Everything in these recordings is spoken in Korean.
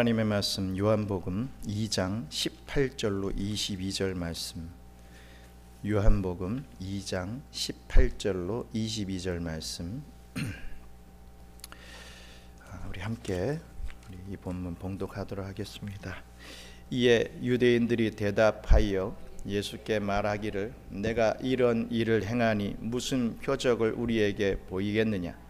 하나님의 말씀 요한복음 2장 18절로 22절 말씀, 요한복음 2장 18절로 22절 말씀 우리 함께 이 본문 봉독하도록 하겠습니다. 이에 유대인들이 대답하여 예수께 말하기를 내가 이런 일을 행하니 무슨 표적을 우리에게 보이겠느냐.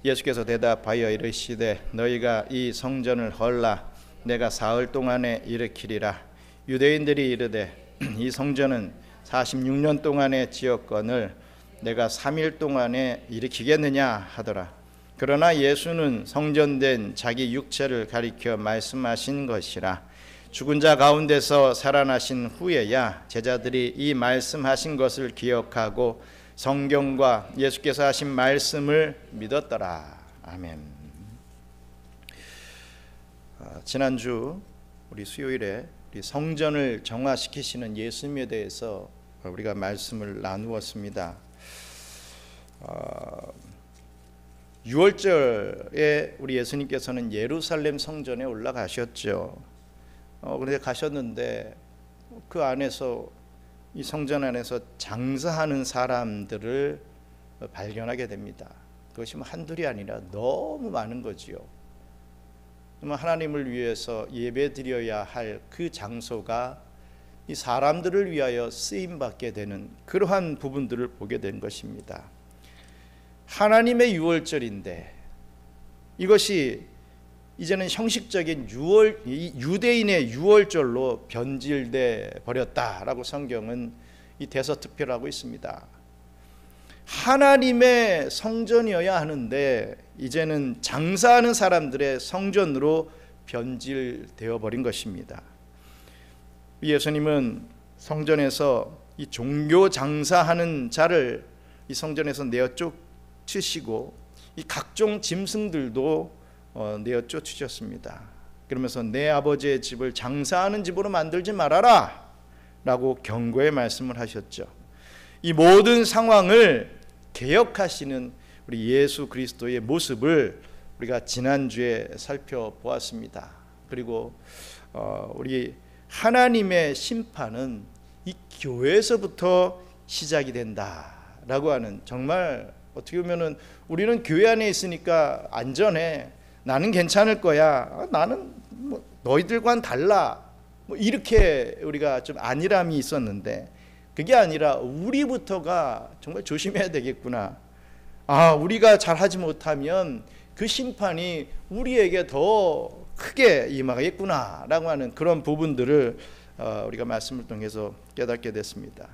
예수께서 대답하여 이르시되 너희가 이 성전을 헐라 내가 사흘 동안에 일으키리라. 유대인들이 이르되 이 성전은 46년 동안에 지었거늘 내가 3일 동안에 일으키겠느냐 하더라. 그러나 예수는 성전된 자기 육체를 가리켜 말씀하신 것이라. 죽은 자 가운데서 살아나신 후에야 제자들이 이 말씀하신 것을 기억하고 성경과 예수께서 하신 말씀을 믿었더라. 아멘. 지난주 우리 수요일에 우리 성전을 정화시키시는 예수님에 대해서 우리가 말씀을 나누었습니다. 6월절에 우리 예수님께서는 예루살렘 성전에 올라가셨죠. 그런데 가셨는데 그 안에서 이 성전 안에서 장사하는 사람들을 발견하게 됩니다. 그것이 한둘이 아니라 너무 많은 거지요. 하나님을 위해서 예배드려야 할 그 장소가 이 사람들을 위하여 쓰임받게 되는 그러한 부분들을 보게 된 것입니다. 하나님의 유월절인데 이것이 이제는 형식적인 유대인의 유월절로 변질돼 버렸다라고 성경은 이 대서특필하고 있습니다. 하나님의 성전이어야 하는데 이제는 장사하는 사람들의 성전으로 변질되어 버린 것입니다. 예수님은 성전에서 이 종교 장사하는 자를 이 성전에서 내어 쫓으시고 이 각종 짐승들도 내어 쫓으셨습니다. 그러면서 내 아버지의 집을 장사하는 집으로 만들지 말아라 라고 경고의 말씀을 하셨죠. 이 모든 상황을 개혁하시는 우리 예수 그리스도의 모습을 우리가 지난주에 살펴보았습니다. 그리고 우리 하나님의 심판은 이 교회에서부터 시작이 된다라고 하는, 정말 어떻게 보면은 우리는 교회 안에 있으니까 안전해, 나는 괜찮을 거야, 나는 너희들과는 달라, 이렇게 우리가 좀 안일함이 있었는데 그게 아니라 우리부터가 정말 조심해야 되겠구나. 우리가 잘하지 못하면 그 심판이 우리에게 더 크게 임하겠구나 라고 하는 그런 부분들을 우리가 말씀을 통해서 깨닫게 됐습니다.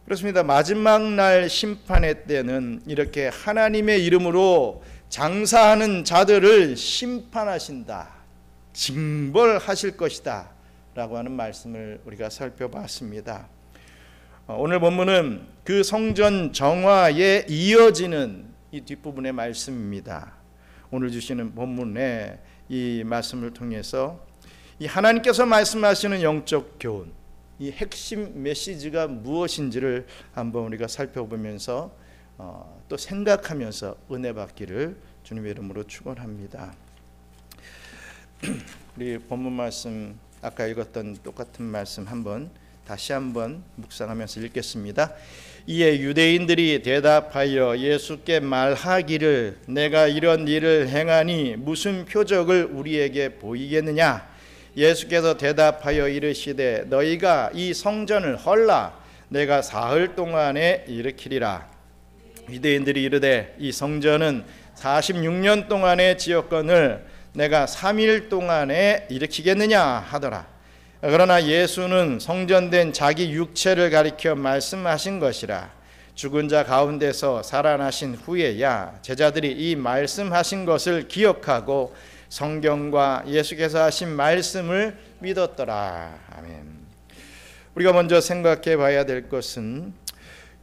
그렇습니다. 마지막 날 심판의 때는 이렇게 하나님의 이름으로 장사하는 자들을 심판하신다, 징벌하실 것이다 라고 하는 말씀을 우리가 살펴봤습니다. 오늘 본문은 그 성전 정화에 이어지는 이 뒷부분의 말씀입니다. 오늘 주시는 본문의 이 말씀을 통해서 이 하나님께서 말씀하시는 영적 교훈, 이 핵심 메시지가 무엇인지를 한번 우리가 살펴보면서 또 생각하면서 은혜 받기를 주님의 이름으로 축원합니다. 우리 본문 말씀 아까 읽었던 똑같은 말씀 다시 한번 묵상하면서 읽겠습니다. 이에 유대인들이 대답하여 예수께 말하기를 내가 이런 일을 행하니 무슨 표적을 우리에게 보이겠느냐. 예수께서 대답하여 이르시되 너희가 이 성전을 헐라 내가 사흘 동안에 일으키리라. 유대인들이 이르되 이 성전은 46년 동안에 지었거늘 내가 3일 동안에 일으키겠느냐 하더라. 그러나 예수는 성전된 자기 육체를 가리켜 말씀하신 것이라. 죽은 자 가운데서 살아나신 후에야 제자들이 이 말씀하신 것을 기억하고 성경과 예수께서 하신 말씀을 믿었더라. 아멘. 우리가 먼저 생각해 봐야 될 것은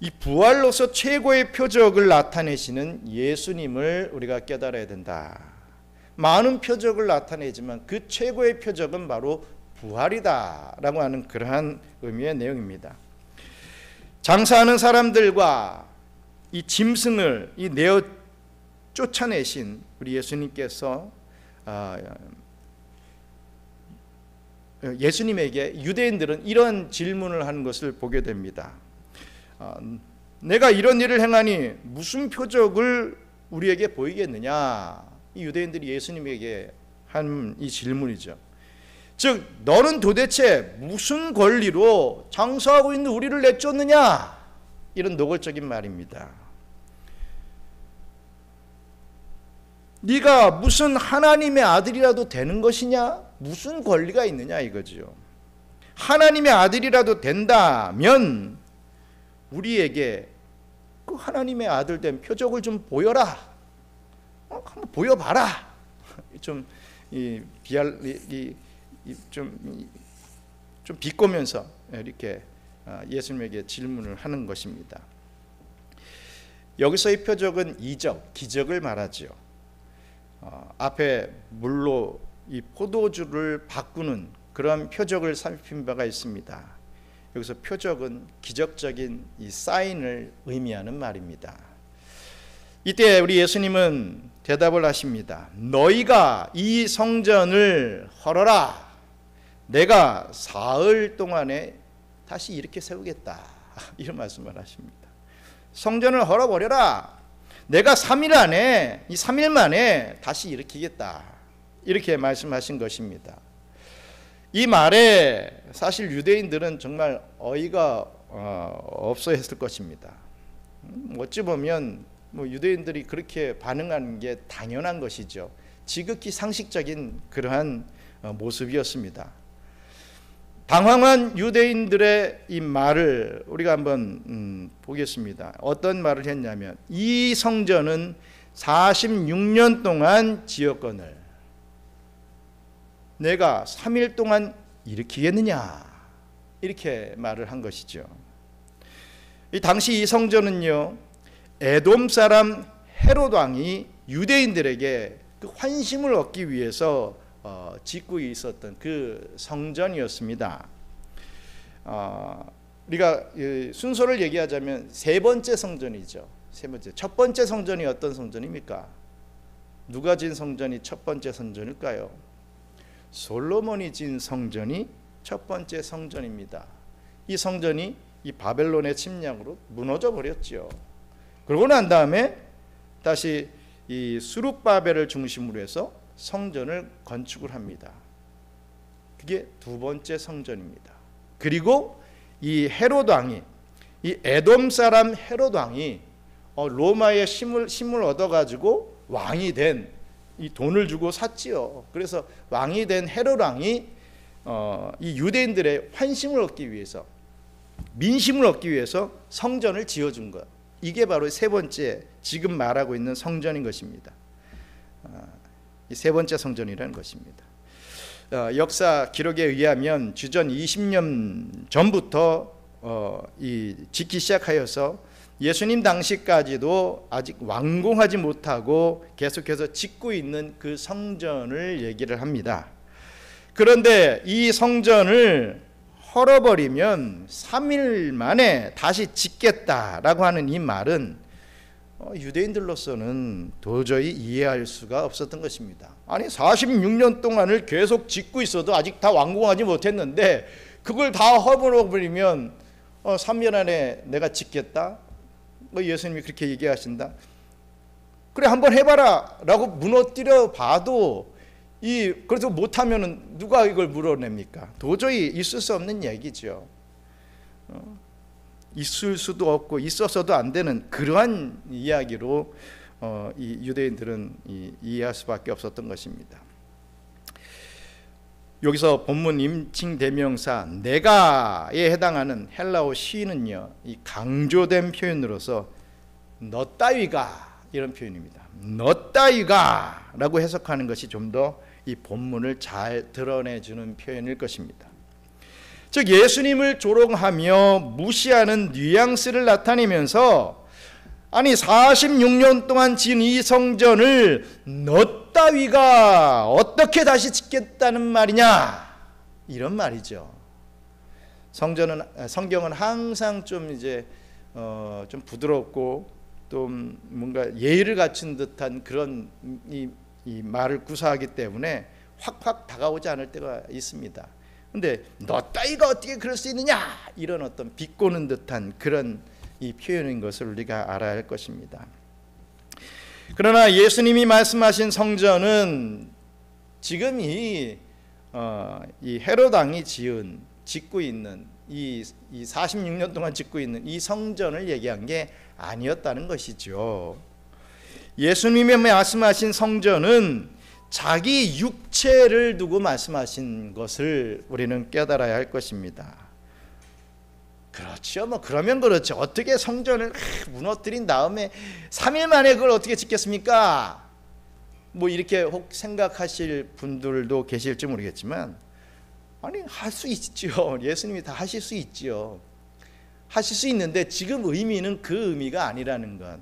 이 부활로서 최고의 표적을 나타내시는 예수님을 우리가 깨달아야 된다. 많은 표적을 나타내지만 그 최고의 표적은 바로 부활이다 라고 하는 그러한 의미의 내용입니다. 장사하는 사람들과 이 짐승을 내어 쫓아내신 우리 예수님께서 예수님에게 유대인들은 이런 질문을 하는 것을 보게 됩니다. 내가 이런 일을 행하니 무슨 표적을 우리에게 보이겠느냐? 이 유대인들이 예수님에게 한 이 질문이죠. 즉 너는 도대체 무슨 권리로 장사하고 있는 우리를 내쫓느냐? 이런 노골적인 말입니다. 네가 무슨 하나님의 아들이라도 되는 것이냐? 무슨 권리가 있느냐 이거죠. 하나님의 아들이라도 된다면 우리에게 그 하나님의 아들 된 표적을 좀 보여라. 한번 보여봐라. 좀 비꼬면서 이렇게 예수님에게 질문을 하는 것입니다. 여기서의 표적은 이적, 기적을 말하죠. 앞에 물로 이 포도주를 바꾸는 그런 표적을 살핀 바가 있습니다. 여기서 표적은 기적적인 이 사인을 의미하는 말입니다. 이때 우리 예수님은 대답을 하십니다. 너희가 이 성전을 헐어라. 내가 사흘 동안에 다시 이렇게 세우겠다. 이런 말씀을 하십니다. 성전을 헐어버려라. 내가 3일 안에, 이 3일 만에 다시 일으키겠다. 이렇게 말씀하신 것입니다. 이 말에 사실 유대인들은 정말 어이가 없어 했을 것입니다. 어찌 보면 유대인들이 그렇게 반응하는 게 당연한 것이죠. 지극히 상식적인 그러한 모습이었습니다. 당황한 유대인들의 이 말을 우리가 한번 보겠습니다. 어떤 말을 했냐면 이 성전은 46년 동안 지었거늘 내가 3일 동안 일으키겠느냐 이렇게 말을 한 것이죠. 이 당시 이 성전은요 에돔 사람 헤롯 왕이 유대인들에게 그 환심을 얻기 위해서 짓고 있었던 그 성전이었습니다. 우리가 순서를 얘기하자면 세 번째 성전이죠. 세 번째. 첫 번째 성전이 어떤 성전입니까? 누가 진 성전이 첫 번째 성전일까요? 솔로몬이 진 성전이 첫 번째 성전입니다. 이 성전이 이 바벨론의 침략으로 무너져 버렸죠. 그러고 난 다음에 다시 이 수룹바벨을 중심으로 해서 성전을 건축을 합니다. 그게 두 번째 성전입니다. 그리고 이 헤롯 왕이 이 에돔 사람 헤롯 왕이 로마의 힘을 얻어가지고 왕이 된 이 돈을 주고 샀지요. 그래서 왕이 된 헤롯 왕이 이 유대인들의 환심을 얻기 위해서 민심을 얻기 위해서 성전을 지어준 것. 이게 바로 세 번째 지금 말하고 있는 성전인 것입니다. 이 세 번째 성전이라는 것입니다. 역사 기록에 의하면 주전 20년 전부터 짓기 시작하여서 예수님 당시까지도 아직 완공하지 못하고 계속해서 짓고 있는 그 성전을 얘기를 합니다. 그런데 이 성전을 헐어버리면 3일 만에 다시 짓겠다라고 하는 이 말은 유대인들로서는 도저히 이해할 수가 없었던 것입니다. 아니 46년 동안을 계속 짓고 있어도 아직 다 완공하지 못했는데 그걸 다 헐어버리면 3일 안에 내가 짓겠다? 예수님이 그렇게 얘기하신다. 그래 한번 해봐라 라고 무너뜨려 봐도 그래서 못하면 누가 이걸 물어냅니까? 도저히 있을 수 없는 얘기죠. 있을 수도 없고 있어서도 안 되는 그러한 이야기로 이 유대인들은 이해할 수밖에 없었던 것입니다. 여기서 본문 임칭 대명사 내가에 해당하는 헬라어 시는요, 이 강조된 표현으로서 너 따위가 이런 표현입니다. 너 따위가라고 해석하는 것이 좀 더 이 본문을 잘 드러내주는 표현일 것입니다. 즉 예수님을 조롱하며 무시하는 뉘앙스를 나타내면서 아니 46년 동안 지은 이 성전을 너 따위가 어떻게 다시 짓겠다는 말이냐 이런 말이죠. 성경은 항상 좀 이제 좀 부드럽고 또 뭔가 예의를 갖춘 듯한 그런 이 말을 구사하기 때문에 확확 다가오지 않을 때가 있습니다. 근데 너 따위가 어떻게 그럴 수 있느냐, 이런 어떤 비꼬는 듯한 그런 이 표현인 것을 우리가 알아야 할 것입니다. 그러나 예수님이 말씀하신 성전은 지금 이 헤롯 왕이 짓고 있는 이 46년 동안 짓고 있는 이 성전을 얘기한 게 아니었다는 것이죠. 예수님이 말씀하신 성전은 자기 육체를 두고 말씀하신 것을 우리는 깨달아야 할 것입니다. 그렇죠. 그러면 그렇죠. 어떻게 성전을 무너뜨린 다음에 3일 만에 그걸 어떻게 짓겠습니까? 이렇게 혹 생각하실 분들도 계실지 모르겠지만, 아니, 할 수 있죠. 예수님이 다 하실 수 있죠. 하실 수 있는데 지금 의미는 그 의미가 아니라는 것.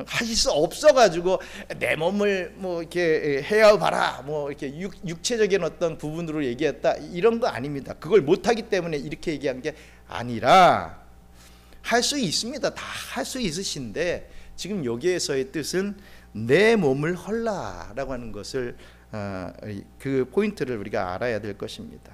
하실 수 없어가지고 내 몸을 이렇게 헤아봐라, 이렇게 육체적인 어떤 부분으로 얘기했다, 이런 거 아닙니다. 그걸 못하기 때문에 이렇게 얘기한 게 아니라 할 수 있습니다. 다 할 수 있으신데 지금 여기에서의 뜻은 내 몸을 헐라라고 하는 것을 그 포인트를 우리가 알아야 될 것입니다.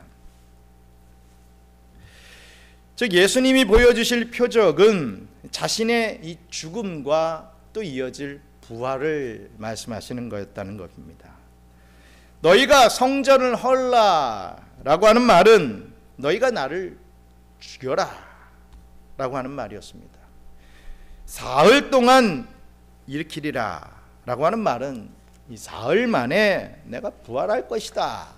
즉 예수님이 보여주실 표적은 자신의 이 죽음과 또 이어질 부활을 말씀하시는 거였다는 것입니다. 너희가 성전을 헐라라고 하는 말은 너희가 나를 죽여라 라고 하는 말이었습니다. 사흘 동안 일으키리라 라고 하는 말은 이 사흘 만에 내가 부활할 것이다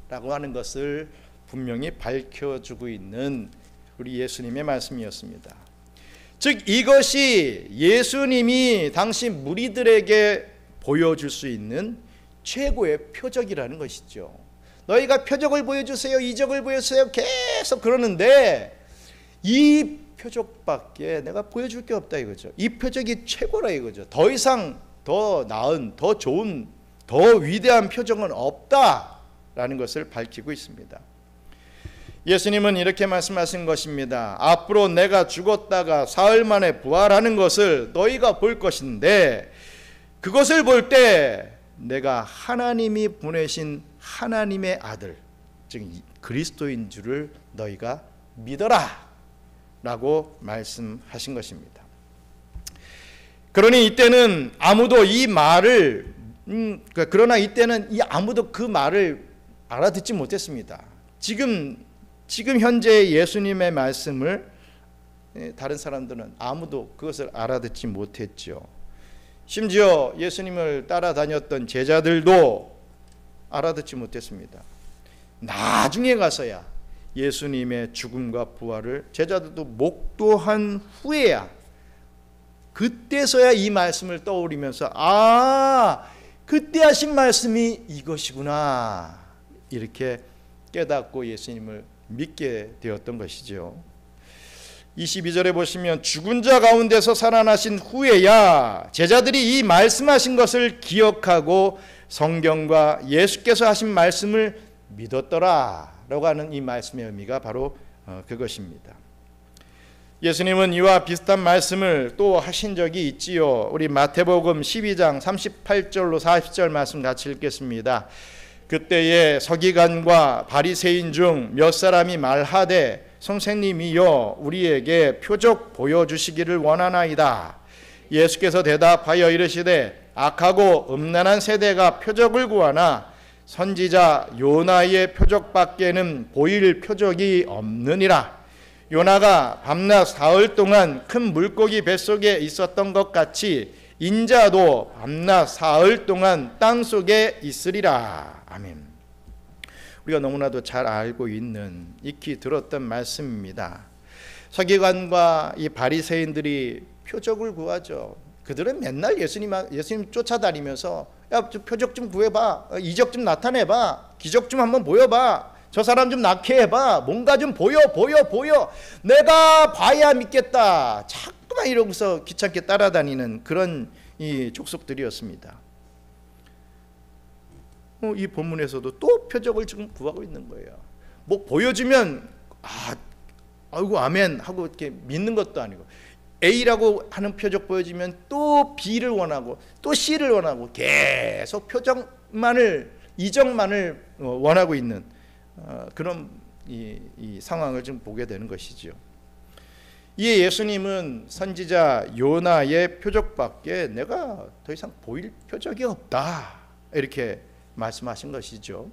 라고 하는 것을 분명히 밝혀주고 있는 우리 예수님의 말씀이었습니다. 즉 이것이 예수님이 당시 무리들에게 보여줄 수 있는 최고의 표적이라는 것이죠. 너희가 표적을 보여주세요, 이적을 보여주세요 계속 그러는데 이 표적밖에 내가 보여줄 게 없다 이거죠. 이 표적이 최고라 이거죠. 더 이상 더 나은, 더 좋은, 더 위대한 표적은 없다라는 것을 밝히고 있습니다. 예수님은 이렇게 말씀하신 것입니다. 앞으로 내가 죽었다가 사흘 만에 부활하는 것을 너희가 볼 것인데 그것을 볼 때 내가 하나님이 보내신 하나님의 아들, 즉 그리스도인 줄을 너희가 믿어라 라고 말씀하신 것입니다. 그러니 이때는 아무도 이 말을 그러나 이때는 아무도 그 말을 알아듣지 못했습니다. 지금 현재 예수님의 말씀을 다른 사람들은 아무도 그것을 알아듣지 못했죠. 심지어 예수님을 따라다녔던 제자들도 알아듣지 못했습니다. 나중에 가서야 예수님의 죽음과 부활을 제자들도 목도한 후에야, 그때서야 이 말씀을 떠올리면서 그때 하신 말씀이 이것이구나 이렇게 깨닫고 예수님을 믿게 되었던 것이죠. 22절에 보시면 죽은 자 가운데서 살아나신 후에야 제자들이 이 말씀하신 것을 기억하고 성경과 예수께서 하신 말씀을 믿었더라 라고 하는 이 말씀의 의미가 바로 그것입니다. 예수님은 이와 비슷한 말씀을 또 하신 적이 있지요. 우리 마태복음 12장 38절로 40절 말씀 같이 읽겠습니다. 그때에 서기관과 바리새인 중 몇 사람이 말하되 선생님이여 우리에게 표적 보여주시기를 원하나이다. 예수께서 대답하여 이르시되 악하고 음란한 세대가 표적을 구하나 선지자 요나의 표적밖에는 보일 표적이 없느니라. 요나가 밤낮 사흘 동안 큰 물고기 뱃속에 있었던 것 같이 인자도 밤낮 사흘 동안 땅속에 있으리라. 아멘. 우리가 너무나도 잘 알고 있는, 익히 들었던 말씀입니다. 서기관과 이 바리새인들이 표적을 구하죠. 그들은 맨날 예수님 쫓아다니면서 야, 표적 좀 구해봐, 이적 좀 나타내봐, 기적 좀 한번 보여봐, 저 사람 좀 낫게 해봐, 뭔가 좀 보여, 내가 봐야 믿겠다, 자꾸만 이러고서 귀찮게 따라다니는 그런 이 족속들이었습니다. 이 본문에서도 또 표적을 지금 구하고 있는 거예요. 뭐 보여주면 아이고 아멘 하고 이렇게 믿는 것도 아니고, A라고 하는 표적 보여주면 또 B를 원하고 또 C를 원하고 계속 표적만을, 이적만을 원하고 있는 그런 이 상황을 좀 보게 되는 것이죠. 이에 예수님은 선지자 요나의 표적밖에 내가 더 이상 보일 표적이 없다, 이렇게 말씀하신 것이죠.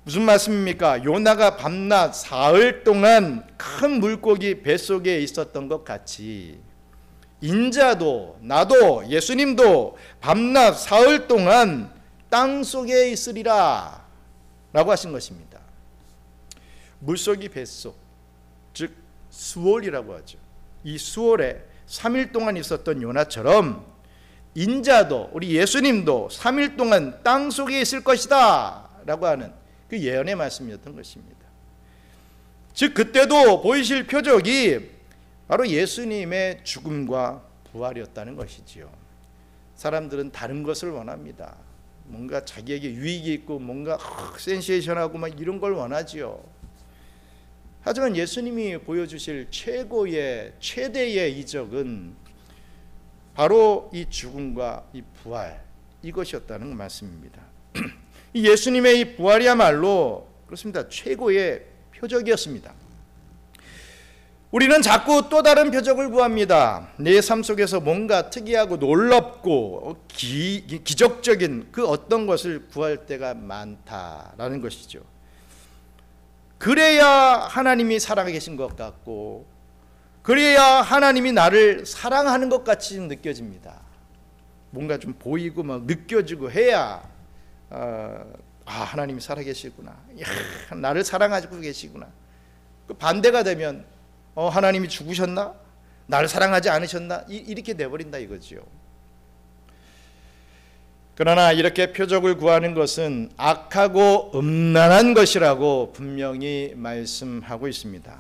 무슨 말씀입니까? 요나가 밤낮 사흘 동안 큰 물고기 뱃속에 있었던 것 같이 인자도, 나도, 예수님도 밤낮 사흘 동안 땅속에 있으리라 라고 하신 것입니다. 물속이 뱃속, 즉 수월이라고 하죠. 이 수월에 3일 동안 있었던 요나처럼 인자도, 우리 예수님도 3일 동안 땅속에 있을 것이다 라고 하는 그 예언의 말씀이었던 것입니다. 즉 그때도 보이실 표적이 바로 예수님의 죽음과 부활이었다는 것이지요. 사람들은 다른 것을 원합니다. 뭔가 자기에게 유익이 있고 뭔가 센세이션하고 막 이런 걸 원하지요. 하지만 예수님이 보여주실 최대의 이적은 바로 이 죽음과 이 부활, 이것이었다는 말씀입니다. 이 예수님의 이 부활이야말로 그렇습니다. 최고의 표적이었습니다. 우리는 자꾸 또 다른 표적을 구합니다. 내 삶 속에서 뭔가 특이하고 놀랍고 기적적인 그 어떤 것을 구할 때가 많다라는 것이죠. 그래야 하나님이 살아계신 것 같고, 그래야 하나님이 나를 사랑하는 것 같이 느껴집니다. 뭔가 좀 보이고 막 느껴지고 해야 하나님이 살아계시구나, 나를 사랑하고 계시구나. 그 반대가 되면 하나님이 죽으셨나? 나를 사랑하지 않으셨나? 이렇게 돼버린다 이거지요. 그러나 이렇게 표적을 구하는 것은 악하고 음란한 것이라고 분명히 말씀하고 있습니다.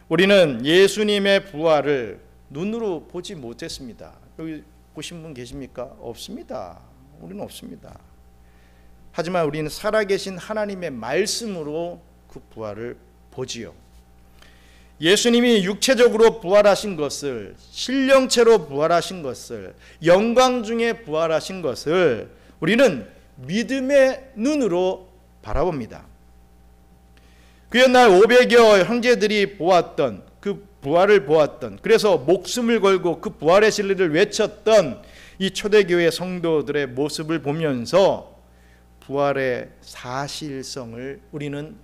우리는 예수님의 부활을 눈으로 보지 못했습니다. 여기 보신 분 계십니까? 없습니다. 우리는 없습니다. 하지만 우리는 살아계신 하나님의 말씀으로 그 부활을 보지요. 예수님이 육체적으로 부활하신 것을, 신령체로 부활하신 것을, 영광 중에 부활하신 것을 우리는 믿음의 눈으로 바라봅니다. 그 옛날 500여 형제들이 보았던 그 부활을 보았던, 그래서 목숨을 걸고 그 부활의 진리를 외쳤던 이 초대교회 성도들의 모습을 보면서 부활의 사실성을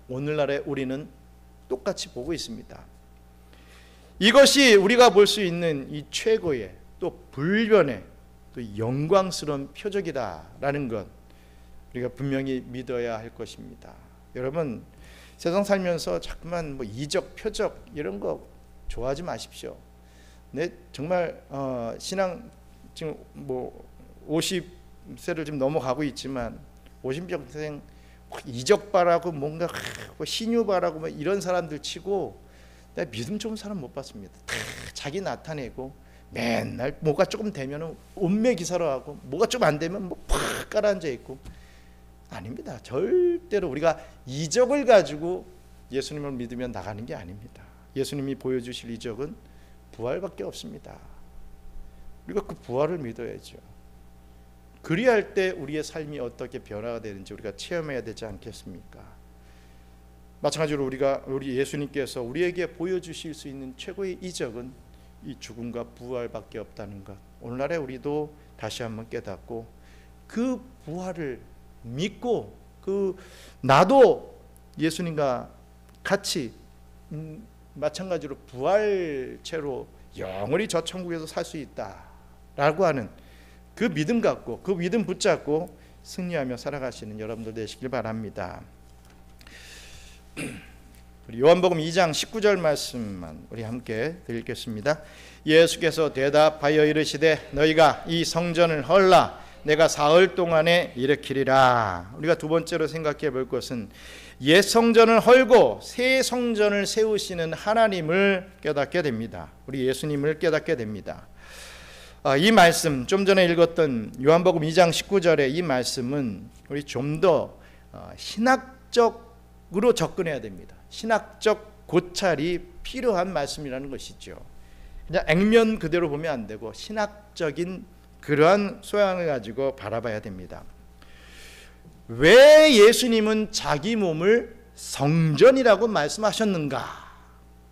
오늘날의 우리는 똑같이 보고 있습니다. 이것이 우리가 볼 수 있는 이 최고의 또 불변의 또 영광스러운 표적이다라는 것, 우리가 분명히 믿어야 할 것입니다. 여러분, 세상 살면서 자꾸만 이적, 표적 이런 거 좋아하지 마십시오. 네, 정말 신앙 지금 50세를 좀 넘어가고 있지만 50평생 이적바라고 뭔가 신유바라고 이런 사람들 치고 내가 믿음 좋은 사람 못 봤습니다. 다 자기 나타내고 맨날 뭐가 조금 되면 온매 기사로 하고 뭐가 좀 안 되면 팍 깔아앉아 있고. 아닙니다. 절대로 우리가 이적을 가지고 예수님을 믿으면 나가는 게 아닙니다. 예수님이 보여주실 이적은 부활밖에 없습니다. 우리가 그 부활을 믿어야죠. 그리할 때 우리의 삶이 어떻게 변화가 되는지 우리가 체험해야 되지 않겠습니까? 마찬가지로 우리 예수님께서 우리에게 보여주실 수 있는 최고의 이적은 이 죽음과 부활밖에 없다는 것, 오늘날에 우리도 다시 한번 깨닫고 그 부활을 믿고 나도 예수님과 같이 마찬가지로 부활체로 영원히 저 천국에서 살 수 있다라고 하는 그 믿음 갖고 그 믿음 붙잡고 승리하며 살아가시는 여러분들 되시길 바랍니다. 우리 요한복음 2장 19절 말씀만 우리 함께 읽겠습니다. 예수께서 대답하여 이르시되 너희가 이 성전을 헐라 내가 사흘 동안에 일으키리라. 우리가 두 번째로 생각해 볼 것은 옛 성전을 헐고 새 성전을 세우시는 하나님을 깨닫게 됩니다. 우리 예수님을 깨닫게 됩니다. 이 말씀, 좀 전에 읽었던 요한복음 2장 19절의 이 말씀은 우리 좀 더 신학적으로 접근해야 됩니다. 신학적 고찰이 필요한 말씀이라는 것이죠. 그냥 액면 그대로 보면 안 되고 신학적인 그러한 소양을 가지고 바라봐야 됩니다. 왜 예수님은 자기 몸을 성전이라고 말씀하셨는가?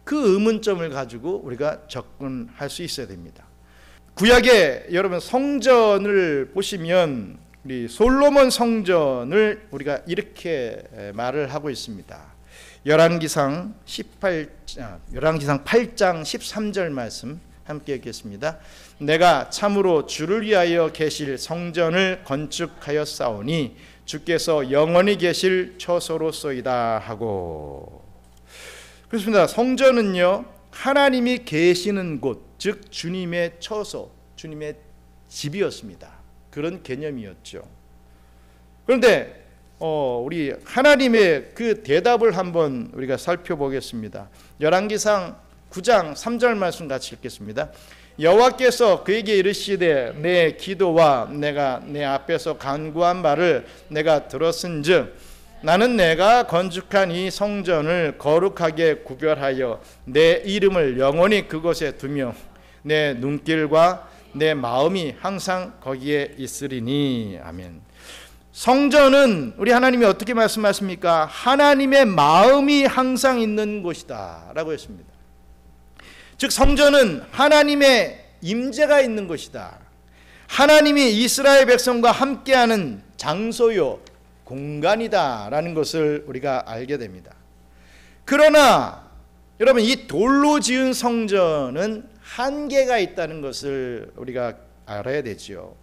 그 의문점을 가지고 우리가 접근할 수 있어야 됩니다. 구약에 여러분 성전을 보시면 우리 솔로몬 성전을 우리가 이렇게 말을 하고 있습니다. 열왕기상 8장 13절 말씀 함께 읽겠습니다. 내가 참으로 주를 위하여 계실 성전을 건축하였사오니 주께서 영원히 계실 처소로소이다 하고. 그렇습니다. 성전은요, 하나님이 계시는 곳, 즉 주님의 처소, 주님의 집이었습니다. 그런 개념이었죠. 그런데 우리 하나님의 그 대답을 한번 우리가 살펴보겠습니다. 열왕기상 9장 3절 말씀 같이 읽겠습니다. 여호와께서 그에게 이르시되 내 기도와 내가 내 앞에서 간구한 말을 내가 들었은즉 나는 내가 건축한 이 성전을 거룩하게 구별하여 내 이름을 영원히 그곳에 두며 내 눈길과 내 마음이 항상 거기에 있으리니. 아멘. 성전은 우리 하나님이 어떻게 말씀하십니까? 하나님의 마음이 항상 있는 곳이다 라고 했습니다. 즉 성전은 하나님의 임재가 있는 곳이다. 하나님이 이스라엘 백성과 함께하는 장소요, 공간이다 라는 것을 우리가 알게 됩니다. 그러나 여러분, 이 돌로 지은 성전은 한계가 있다는 것을 우리가 알아야 되죠.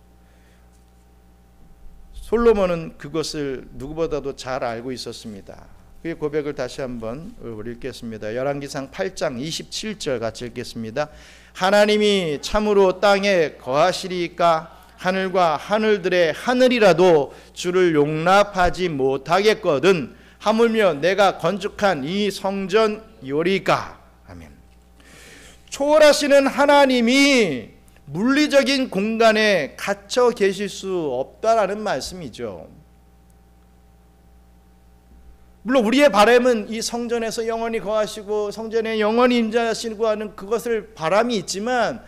솔로몬은 그것을 누구보다도 잘 알고 있었습니다. 그의 고백을 다시 한번 읽겠습니다. 열왕기상 8장 27절 같이 읽겠습니다. 하나님이 참으로 땅에 거하시리까 하늘과 하늘들의 하늘이라도 주를 용납하지 못하겠거든 하물며 내가 건축한 이 성전이오리까. 아멘. 초월하시는 하나님이 물리적인 공간에 갇혀 계실 수 없다라는 말씀이죠. 물론 우리의 바람은 이 성전에서 영원히 거하시고 성전에 영원히 임재하시고 하는 그것을 바람이 있지만,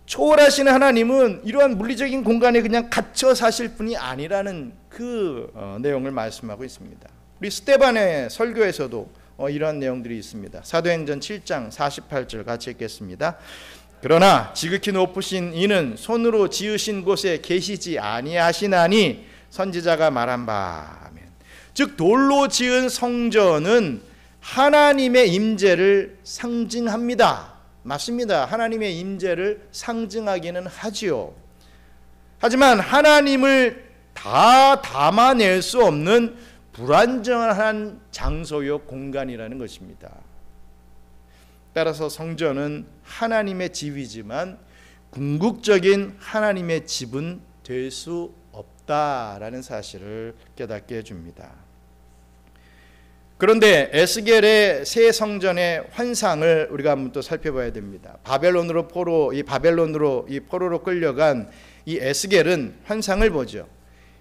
초월하시는 하나님은 이러한 물리적인 공간에 그냥 갇혀 사실 뿐이 아니라는 그 내용을 말씀하고 있습니다. 우리 스데반의 설교에서도 이러한 내용들이 있습니다. 사도행전 7장 48절 같이 읽겠습니다. 그러나 지극히 높으신 이는 손으로 지으신 곳에 계시지 아니하시나니 선지자가 말한 바. 아멘. 즉 돌로 지은 성전은 하나님의 임재를 상징합니다. 맞습니다. 하나님의 임재를 상징하기는 하지요. 하지만 하나님을 다 담아낼 수 없는 불완전한 장소요, 공간이라는 것입니다. 따라서 성전은 하나님의 집이지만 궁극적인 하나님의 집은 될 수 없다라는 사실을 깨닫게 해줍니다. 그런데 에스겔의 새 성전의 환상을 우리가 한번 또 살펴봐야 됩니다. 바벨론으로 포로로 끌려간 이 에스겔은 환상을 보죠.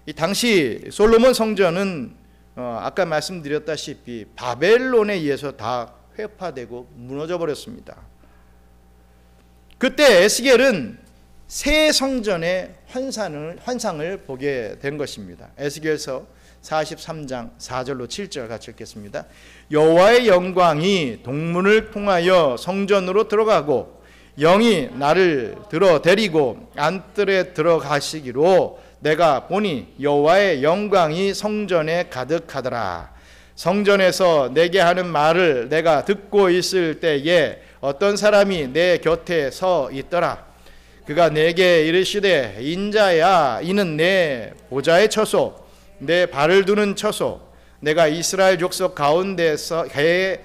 이 당시 솔로몬 성전은 아까 말씀드렸다시피 바벨론에 의해서 다 회파되고 무너져 버렸습니다. 그때 에스겔은 새 성전의 환상을 보게 된 것입니다. 에스겔서 43장 4절로 7절 같이 읽겠습니다. 여호와의 영광이 동문을 통하여 성전으로 들어가고 영이 나를 들어 데리고 안뜰에 들어가시기로 내가 보니 여호와의 영광이 성전에 가득하더라. 성전에서 내게 하는 말을 내가 듣고 있을 때에 어떤 사람이 내 곁에 서 있더라. 그가 내게 이르시되 인자야, 이는 내 보좌의 처소, 내 발을 두는 처소, 내가 이스라엘 족속 가운데서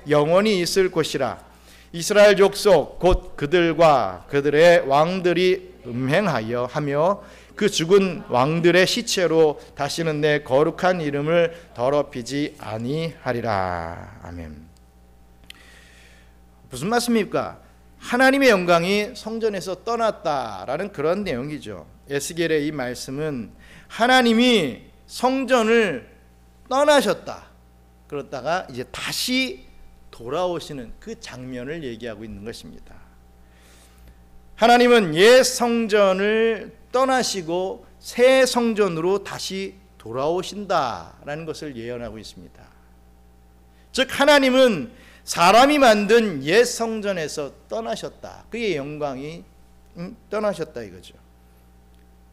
영원히 있을 곳이라. 이스라엘 족속 곧 그들과 그들의 왕들이 음행하여 하며 그 죽은 왕들의 시체로 다시는 내 거룩한 이름을 더럽히지 아니하리라. 아멘. 무슨 말씀입니까? 하나님의 영광이 성전에서 떠났다라는 그런 내용이죠. 에스겔의 이 말씀은 하나님이 성전을 떠나셨다, 그러다가 이제 다시 돌아오시는 그 장면을 얘기하고 있는 것입니다. 하나님은 옛 성전을 떠나시고 새 성전으로 다시 돌아오신다라는 것을 예언하고 있습니다. 즉 하나님은 사람이 만든 옛 성전에서 떠나셨다. 그의 영광이 떠나셨다 이거죠.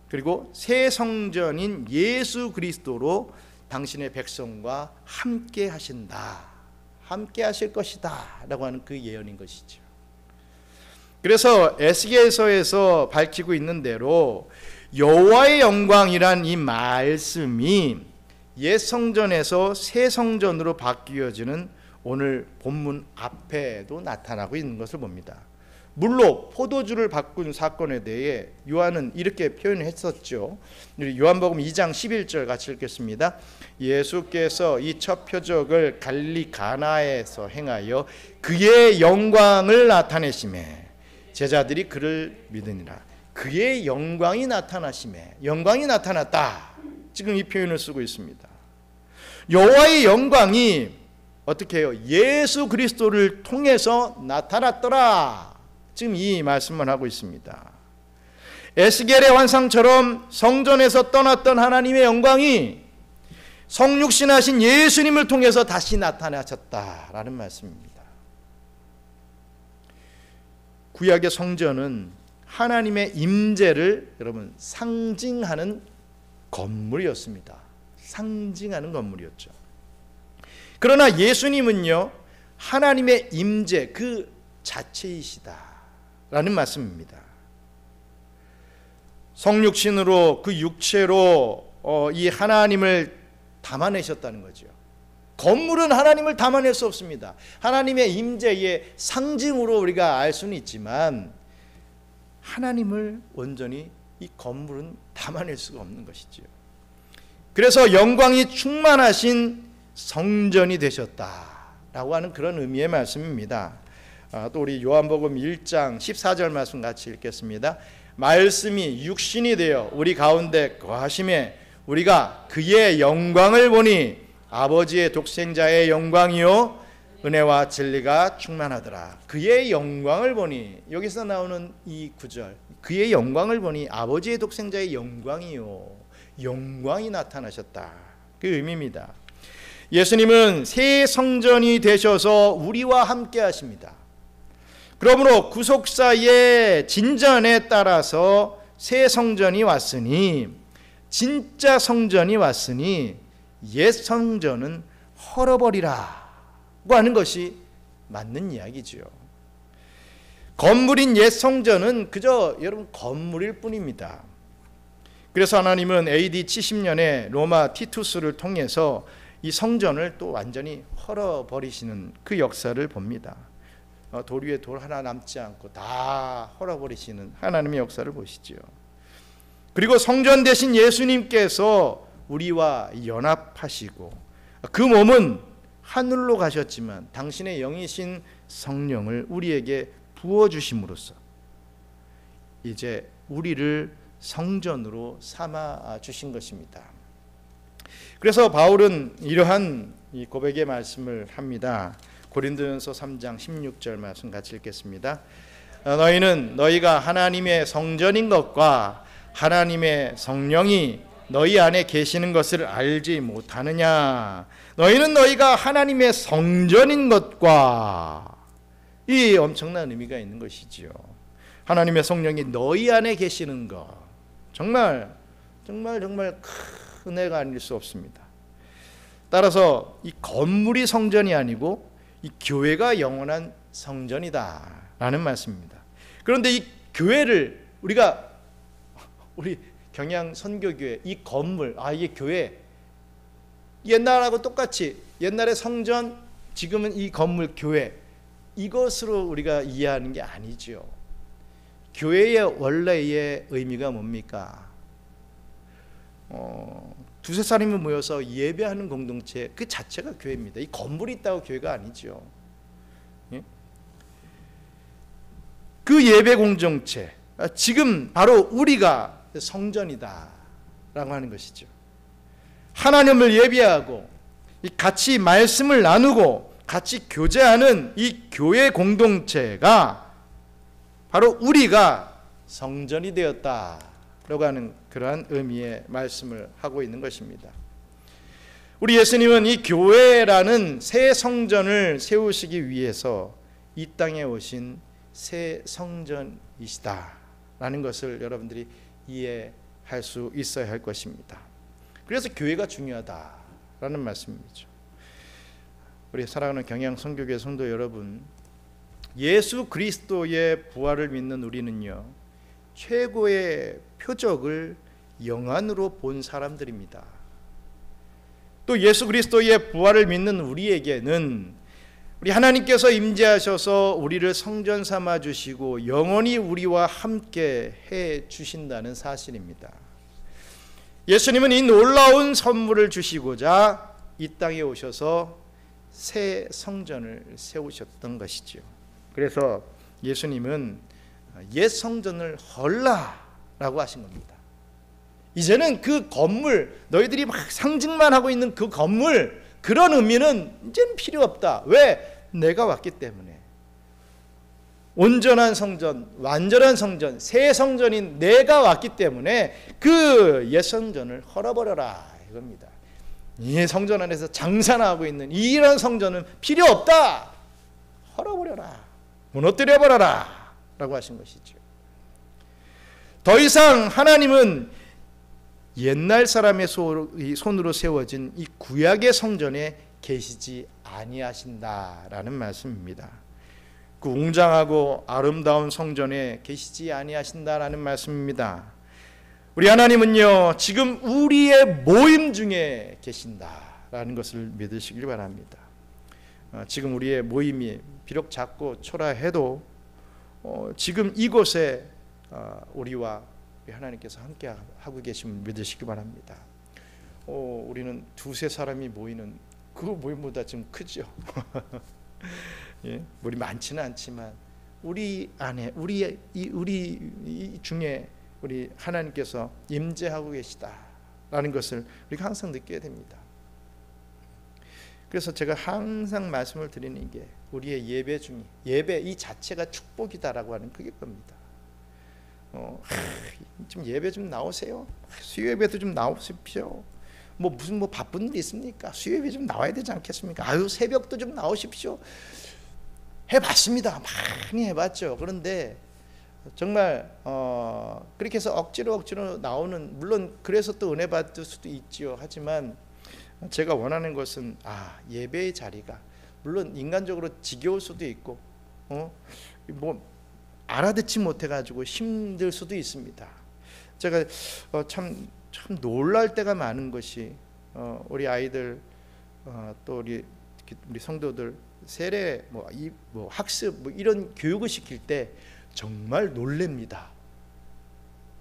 그리고 새 성전인 예수 그리스도로 당신의 백성과 함께 하신다, 함께 하실 것이다 라고 하는 그 예언인 것이죠. 그래서 에스겔서에서 밝히고 있는 대로 여호와의 영광이란 이 말씀이 옛 성전에서 새 성전으로 바뀌어지는 오늘 본문 앞에도 나타나고 있는 것을 봅니다. 물로 포도주를 바꾼 사건에 대해 요한은 이렇게 표현했었죠. 요한복음 2장 11절 같이 읽겠습니다. 예수께서 이 첫 표적을 갈릴리 가나에서 행하여 그의 영광을 나타내시매 제자들이 그를 믿으니라. 그의 영광이 나타나시매, 영광이 나타났다. 지금 이 표현을 쓰고 있습니다. 여호와의 영광이 어떻게 해요? 예수 그리스도를 통해서 나타났더라. 지금 이 말씀을 하고 있습니다. 에스겔의 환상처럼 성전에서 떠났던 하나님의 영광이 성육신하신 예수님을 통해서 다시 나타나셨다라는 말씀입니다. 구약의 성전은 하나님의 임재를 여러분 상징하는 건물이었습니다. 상징하는 건물이었죠. 그러나 예수님은요, 하나님의 임재 그 자체이시다 라는 말씀입니다. 성육신으로 그 육체로 이 하나님을 담아내셨다는 거죠. 건물은 하나님을 담아낼 수 없습니다. 하나님의 임재의 상징으로 우리가 알 수는 있지만 하나님을 온전히 이 건물은 담아낼 수가 없는 것이죠. 그래서 영광이 충만하신 성전이 되셨다라고 하는 그런 의미의 말씀입니다. 또 우리 요한복음 1장 14절 말씀 같이 읽겠습니다. 말씀이 육신이 되어 우리 가운데 거하심에 우리가 그의 영광을 보니 아버지의 독생자의 영광이요 은혜와 진리가 충만하더라. 그의 영광을 보니, 여기서 나오는 이 구절, 그의 영광을 보니 아버지의 독생자의 영광이요, 영광이 나타나셨다, 그 의미입니다. 예수님은 새 성전이 되셔서 우리와 함께 하십니다. 그러므로 구속사의 진전에 따라서 새 성전이 왔으니, 진짜 성전이 왔으니 옛 성전은 헐어버리라 고 하는 것이 맞는 이야기죠. 건물인 옛 성전은 그저 여러분 건물일 뿐입니다. 그래서 하나님은 AD 70년에 로마 티투스를 통해서 이 성전을 또 완전히 헐어버리시는 그 역사를 봅니다. 돌 위에 돌 하나 남지 않고 다 헐어버리시는 하나님의 역사를 보시죠. 그리고 성전 되신 예수님께서 우리와 연합하시고 그 몸은 하늘로 가셨지만 당신의 영이신 성령을 우리에게 부어주심으로써 이제 우리를 성전으로 삼아 주신 것입니다. 그래서 바울은 이러한 이 고백의 말씀을 합니다. 고린도전서 3장 16절 말씀 같이 읽겠습니다. 너희는 너희가 하나님의 성전인 것과 하나님의 성령이 너희 안에 계시는 것을 알지 못하느냐. 너희는 너희가 하나님의 성전인 것과, 이 엄청난 의미가 있는 것이지요. 하나님의 성령이 너희 안에 계시는 것, 정말 큰 은혜가 아닐 수 없습니다. 따라서 이 건물이 성전이 아니고 이 교회가 영원한 성전이다라는 말씀입니다. 그런데 이 교회를 우리 경양 선교교회 이 건물, 이게 교회, 옛날하고 똑같이 옛날의 성전, 지금은 이 건물 교회, 이것으로 우리가 이해하는 게 아니죠. 교회의 원래의 의미가 뭡니까? 두세 사람이 모여서 예배하는 공동체 그 자체가 교회입니다. 이 건물이 있다고 교회가 아니죠. 예? 그 예배 공동체, 지금 바로 우리가 성전이다 라고 하는 것이죠. 하나님을 예배하고 같이 말씀을 나누고 같이 교제하는 이 교회 공동체가 바로 우리가 성전이 되었다라고 하는 그러한 의미의 말씀을 하고 있는 것입니다. 우리 예수님은 이 교회라는 새 성전을 세우시기 위해서 이 땅에 오신 새 성전이시다라는 것을 여러분들이 이해할 수 있어야 할 것입니다. 그래서 교회가 중요하다라는 말씀이죠. 우리 사랑하는 경양 선교회 성도 여러분, 예수 그리스도의 부활을 믿는 우리는요, 최고의 표적을 영안으로 본 사람들입니다. 또 예수 그리스도의 부활을 믿는 우리에게는 우리 하나님께서 임재하셔서 우리를 성전 삼아 주시고 영원히 우리와 함께 해 주신다는 사실입니다. 예수님은 이 놀라운 선물을 주시고자 이 땅에 오셔서 새 성전을 세우셨던 것이죠. 그래서 예수님은 옛 성전을 헐라라고 하신 겁니다. 이제는 그 건물, 너희들이 막 상징만 하고 있는 그 건물, 그런 의미는 이제는 필요 없다. 왜? 내가 왔기 때문에. 온전한 성전, 완전한 성전, 새 성전인 내가 왔기 때문에 그 옛 성전을 헐어버려라 이겁니다. 이 성전 안에서 장사나 하고 있는 이런 성전은 필요 없다. 헐어버려라, 무너뜨려버려라 라고 하신 것이죠. 더 이상 하나님은 옛날 사람의 손으로 세워진 이 구약의 성전에 계시지 아니하신다라는 말씀입니다. 그 웅장하고 아름다운 성전에 계시지 아니하신다라는 말씀입니다. 우리 하나님은요, 지금 우리의 모임 중에 계신다라는 것을 믿으시길 바랍니다. 지금 우리의 모임이 비록 작고 초라해도 지금 이곳에 우리와 하나님께서 함께 하고 계심을 믿으시기 바랍니다. 우리는 두세 사람이 모이는 그 모임보다 좀 크죠. 예? 우리 많지는 않지만 우리 안에 우리 중에 우리 하나님께서 임재하고 계시다라는 것을 우리가 항상 느껴야 됩니다. 그래서 제가 항상 말씀을 드리는 게 우리의 예배 중에 예배 이 자체가 축복이다라고 하는 그게 겁니다. 좀 예배 좀 나오세요. 수요 예배도 좀 나오십시오. 무슨 바쁜 일 있습니까? 수요 예배 좀 나와야 되지 않겠습니까? 아유, 새벽도 좀 나오십시오. 해봤습니다. 많이 해봤죠. 그런데 정말 그렇게 해서 억지로 나오는, 물론 그래서 또 은혜 받을 수도 있죠. 하지만 제가 원하는 것은 예배의 자리가 물론 인간적으로 지겨울 수도 있고 알아듣지 못해가지고 힘들 수도 있습니다. 제가 참 놀랄 때가 많은 것이 우리 아이들 또 우리 성도들 세례 학습 이런 교육을 시킬 때 정말 놀랍니다.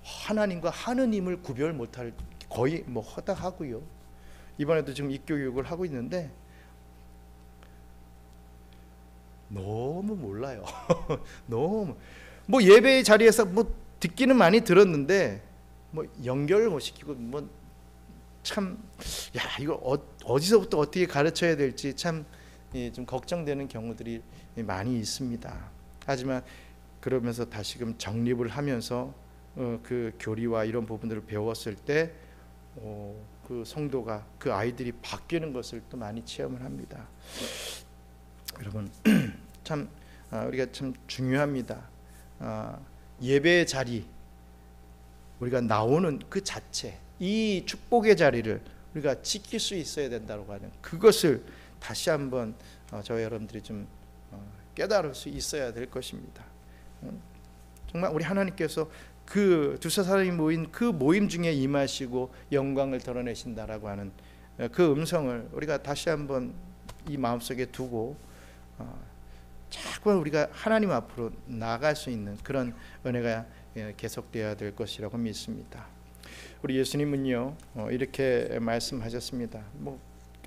하나님과 하느님을 구별 못할 거의 허다하고요. 이번에도 지금 입교육을 하고 있는데 너무 몰라요. 너무 예배의 자리에서 듣기는 많이 들었는데 연결을 못 시키고 참 이거 어디서부터 어떻게 가르쳐야 될지 참 좀 걱정되는 경우들이 많이 있습니다. 하지만 그러면서 다시금 정립을 하면서 그 교리와 이런 부분들을 배웠을 때 그 성도가 그 아이들이 바뀌는 것을 또 많이 체험을 합니다. 여러분 참 우리가 참 중요합니다. 예배의 자리 우리가 나오는 그 자체 이 축복의 자리를 우리가 지킬 수 있어야 된다고 하는 그것을 다시 한번 저희 여러분들이 좀 깨달을 수 있어야 될 것입니다. 정말 우리 하나님께서 그 두세 사람이 모인 그 모임 중에 임하시고 영광을 드러내신다라고 하는 그 음성을 우리가 다시 한번 이 마음속에 두고 자꾸 우리가 하나님 앞으로 나아갈 수 있는 그런 은혜가 계속되어야 될 것이라고 믿습니다. 우리 예수님은요 이렇게 말씀하셨습니다.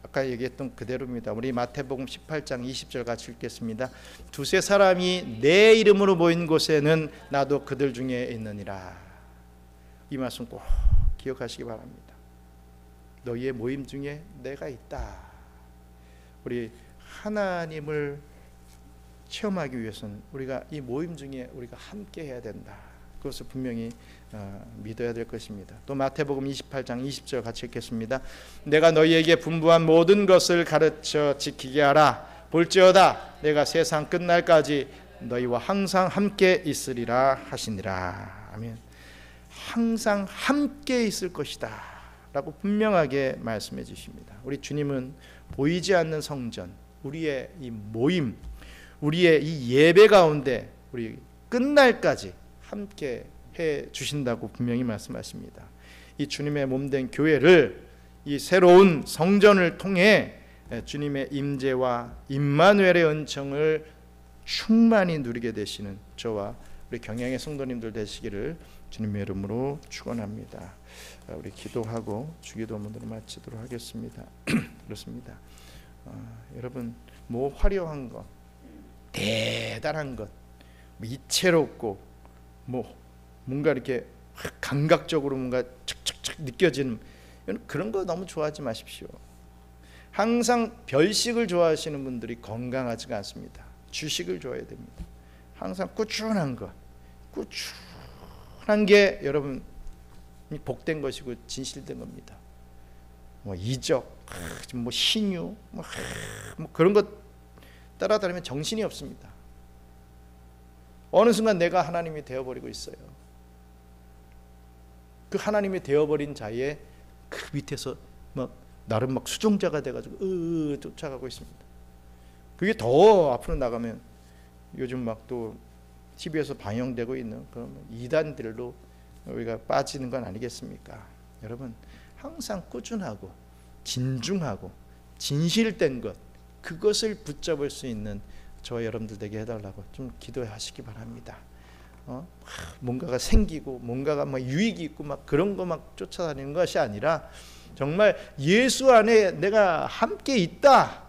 아까 얘기했던 그대로입니다. 우리 마태복음 18장 20절 같이 읽겠습니다. 두세 사람이 내 이름으로 모인 곳에는 나도 그들 중에 있느니라. 이 말씀 꼭 기억하시기 바랍니다. 너희의 모임 중에 내가 있다. 우리 하나님을 체험하기 위해서는 우리가 이 모임 중에 우리가 함께 해야 된다. 그것을 분명히 믿어야 될 것입니다. 또 마태복음 28장 20절 같이 읽겠습니다. 내가 너희에게 분부한 모든 것을 가르쳐 지키게 하라. 볼지어다 내가 세상 끝날까지 너희와 항상 함께 있으리라 하시니라. 아멘. 항상 함께 있을 것이다 라고 분명하게 말씀해 주십니다. 우리 주님은 보이지 않는 성전, 우리의 이 모임, 우리의 이 예배 가운데 우리 끝날까지 함께 해 주신다고 분명히 말씀하십니다. 이 주님의 몸된 교회를, 이 새로운 성전을 통해 주님의 임재와 임마누엘의 은총을 충만히 누리게 되시는 저와 우리 경양의 성도님들 되시기를 주님의 이름으로 축원합니다. 우리 기도하고 주기도문으로 마치도록 하겠습니다. 그렇습니다. 여러분, 뭐 화려한 것, 대단한 것, 이채롭고 뭔가 이렇게 감각적으로 뭔가 척척척 느껴지는 그런 거 너무 좋아하지 마십시오. 항상 별식을 좋아하시는 분들이 건강하지가 않습니다. 주식을 좋아해야 됩니다. 항상 꾸준한 것, 꾸준한 게 여러분 복된 것이고 진실된 겁니다. 이적, 신유, 그런 것 따라다니면 정신이 없습니다. 어느 순간 내가 하나님이 되어버리고 있어요. 그 하나님이 되어버린 자의 그 밑에서 나름 수종자가 돼가지고 쫓아가고 있습니다. 그게 더 앞으로 나가면 요즘 또 TV에서 방영되고 있는 그런 이단들로 우리가 빠지는 건 아니겠습니까? 여러분, 항상 꾸준하고 진중하고 진실된 것, 그것을 붙잡을 수 있는 저와 여러분들 되게 해달라고 좀 기도하시기 바랍니다. 뭔가가 생기고 뭔가가 유익이 있고 그런 거 쫓아다니는 것이 아니라 정말 예수 안에 내가 함께 있다,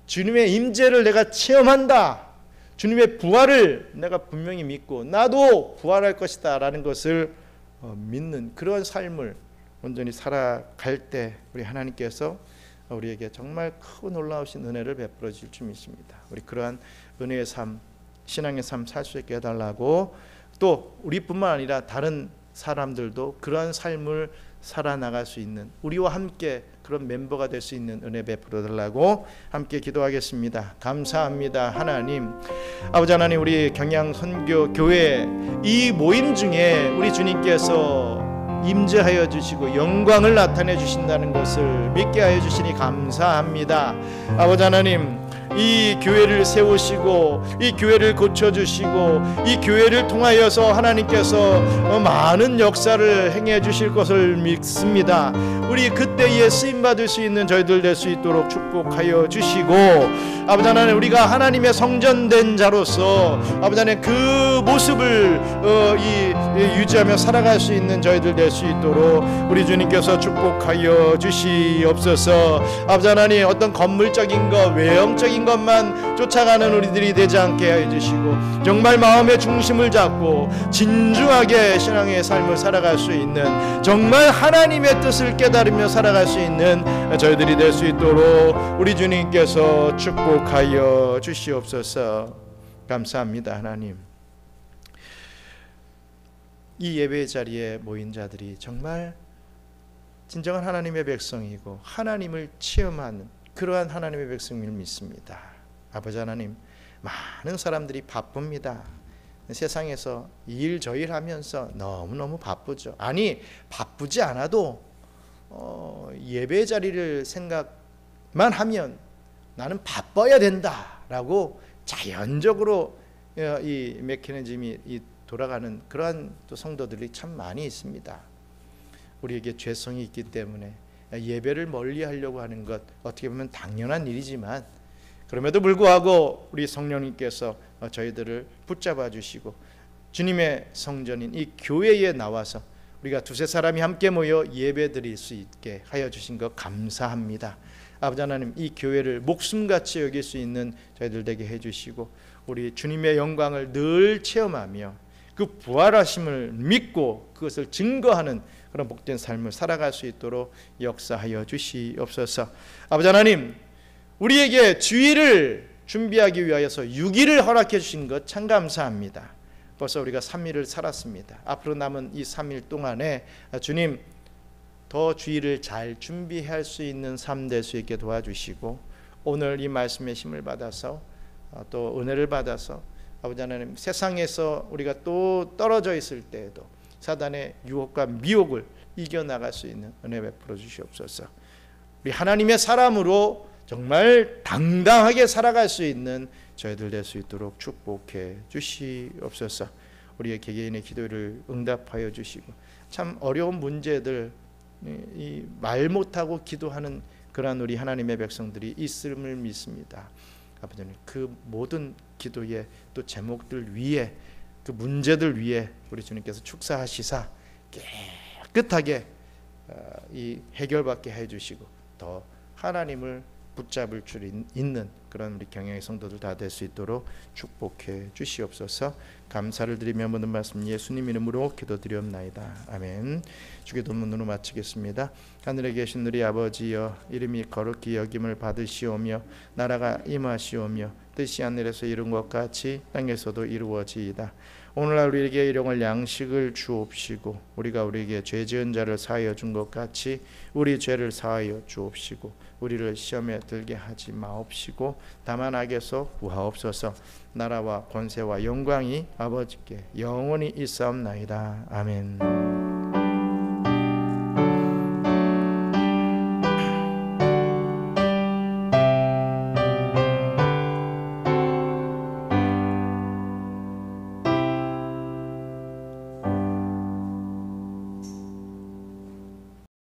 주님의 임재를 내가 체험한다, 주님의 부활을 내가 분명히 믿고 나도 부활할 것이다 라는 것을 믿는 그런 삶을 온전히 살아갈 때 우리 하나님께서 우리에게 정말 크고 놀라우신 은혜를 베풀어 주실 줄 믿습니다. 우리 그러한 은혜의 삶, 신앙의 삶 살 수 있게 해달라고, 또 우리뿐만 아니라 다른 사람들도 그러한 삶을 살아나갈 수 있는, 우리와 함께 그런 멤버가 될 수 있는 은혜 베풀어 달라고 함께 기도하겠습니다. 감사합니다. 하나님, 아버지 하나님, 우리 경양 선교 교회 이 모임 중에 우리 주님께서 임재하여 주시고 영광을 나타내 주신다는 것을 믿게 하여 주시니 감사합니다. 아버지 하나님, 이 교회를 세우시고 이 교회를 고쳐주시고 이 교회를 통하여서 하나님께서 많은 역사를 행해 주실 것을 믿습니다. 우리 그때에 쓰임받을 수 있는 저희들 될 수 있도록 축복하여 주시고, 아버지 하나님, 우리가 하나님의 성전된 자로서 아버지 하나님 그 모습을 유지하며 살아갈 수 있는 저희들 될 수 있도록 우리 주님께서 축복하여 주시옵소서. 아버지 하나님, 어떤 건물적인 것, 외형적인 것만 쫓아가는 우리들이 되지 않게 해주시고 정말 마음의 중심을 잡고 진중하게 신앙의 삶을 살아갈 수 있는, 정말 하나님의 뜻을 깨달으며 살아갈 수 있는 저희들이 될 수 있도록 우리 주님께서 축복하여 주시옵소서. 감사합니다. 하나님, 이 예배 자리에 모인 자들이 정말 진정한 하나님의 백성이고 하나님을 체험하는 그러한 하나님의 백성임을 믿습니다. 아버지 하나님, 많은 사람들이 바쁩니다. 세상에서 일 저 일 하면서 너무너무 바쁘죠. 아니, 바쁘지 않아도 예배 자리를 생각만 하면 나는 바빠야 된다라고 자연적으로 이 메커니즘이 돌아가는 그러한 또 성도들이 참 많이 있습니다. 우리에게 죄성이 있기 때문에 예배를 멀리 하려고 하는 것 어떻게 보면 당연한 일이지만, 그럼에도 불구하고 우리 성령님께서 저희들을 붙잡아 주시고 주님의 성전인 이 교회에 나와서 우리가 두세 사람이 함께 모여 예배 드릴 수 있게 하여 주신 것 감사합니다. 아버지 하나님, 이 교회를 목숨같이 여길 수 있는 저희들 되게 해주시고 우리 주님의 영광을 늘 체험하며 그 부활하심을 믿고 그것을 증거하는 그런 복된 삶을 살아갈 수 있도록 역사하여 주시옵소서. 아버지 하나님, 우리에게 주일을 준비하기 위하여서 6일을 허락해 주신 것 참 감사합니다. 벌써 우리가 3일을 살았습니다. 앞으로 남은 이 3일 동안에 주님 더 주일을 잘 준비할 수 있는 삶 될 수 있게 도와주시고, 오늘 이 말씀의 힘을 받아서 또 은혜를 받아서 아버지 하나님, 세상에서 우리가 또 떨어져 있을 때에도 사단의 유혹과 미혹을 이겨나갈 수 있는 은혜 베풀어 주시옵소서. 우리 하나님의 사람으로 정말 당당하게 살아갈 수 있는 저희들 될 수 있도록 축복해 주시옵소서. 우리의 개개인의 기도를 응답하여 주시고, 참 어려운 문제들, 이 말 못하고 기도하는 그러한 우리 하나님의 백성들이 있음을 믿습니다. 아버지 하나님, 그 모든 기도의 또 제목들 위에, 그 문제들 위에 우리 주님께서 축사하시사 깨끗하게 이 해결받게 해주시고, 더 하나님을 붙잡을 줄 있는 그런 우리 경영의 성도들 다 될 수 있도록 축복해 주시옵소서. 감사를 드리며 모든 말씀 예수님 이름으로 기도드리옵나이다. 아멘. 주기도문으로 마치겠습니다. 하늘에 계신 우리 아버지여, 이름이 거룩히 여김을 받으시오며 나라가 임하시오며 뜻이 하늘에서 이룬 것 같이 땅에서도 이루어지이다. 오늘날 우리에게 일용할 양식을 주옵시고, 우리가 우리에게 죄 지은 자를 사하여 준 것 같이 우리 죄를 사하여 주옵시고, 우리를 시험에 들게 하지 마옵시고 다만 악에서 구하옵소서. 나라와 권세와 영광이 아버지께 영원히 있사옵나이다. 아멘.